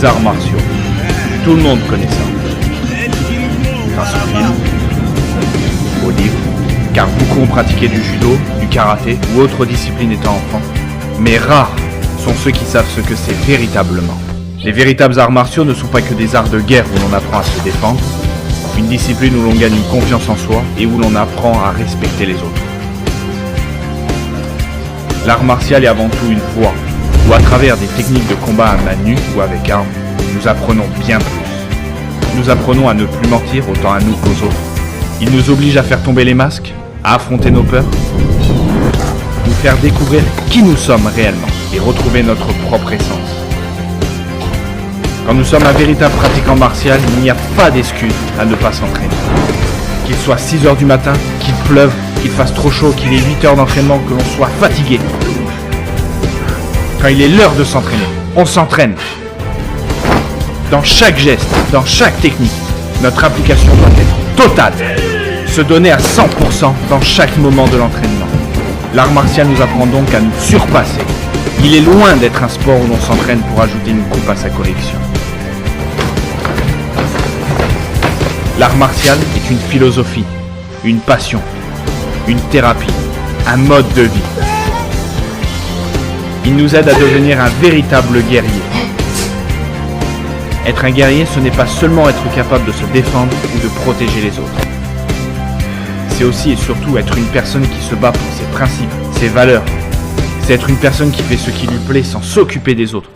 les arts martiaux. Tout le monde connaît ça. Grâce aux films, aux livres, car beaucoup ont pratiqué du judo, du karaté ou autres disciplines étant enfants. Mais rares sont ceux qui savent ce que c'est véritablement. Les véritables arts martiaux ne sont pas que des arts de guerre où l'on apprend à se défendre, une discipline où l'on gagne une confiance en soi et où l'on apprend à respecter les autres. L'art martial est avant tout une voie, où à travers des techniques de combat à main nue ou avec armes, nous apprenons bien plus. Nous apprenons à ne plus mentir autant à nous qu'aux autres. Il nous oblige à faire tomber les masques, à affronter nos peurs, nous faire découvrir qui nous sommes réellement et retrouver notre propre essence. Quand nous sommes un véritable pratiquant martial, il n'y a pas d'excuse à ne pas s'entraîner. Qu'il soit 6h du matin, qu'il pleuve, qu'il fasse trop chaud, qu'il ait 8 heures d'entraînement, que l'on soit fatigué. Quand il est l'heure de s'entraîner, on s'entraîne. Dans chaque geste, dans chaque technique, notre application doit être totale. Se donner à 100% dans chaque moment de l'entraînement. L'art martial nous apprend donc à nous surpasser. Il est loin d'être un sport où l'on s'entraîne pour ajouter une coupe à sa collection. L'art martial est une philosophie, une passion, une thérapie, un mode de vie. Il nous aide à devenir un véritable guerrier. Être un guerrier, ce n'est pas seulement être capable de se défendre ou de protéger les autres. C'est aussi et surtout être une personne qui se bat pour ses principes, ses valeurs. C'est être une personne qui fait ce qui lui plaît sans s'occuper des autres,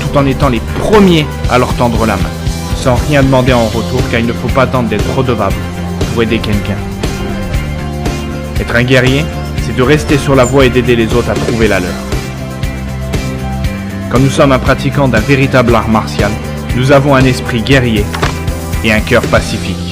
tout en étant les premiers à leur tendre la main, sans rien demander en retour, car il ne faut pas attendre d'être redevable pour aider quelqu'un. Être un guerrier, c'est de rester sur la voie et d'aider les autres à trouver la leur. Quand nous sommes un pratiquant d'un véritable art martial, nous avons un esprit guerrier et un cœur pacifique.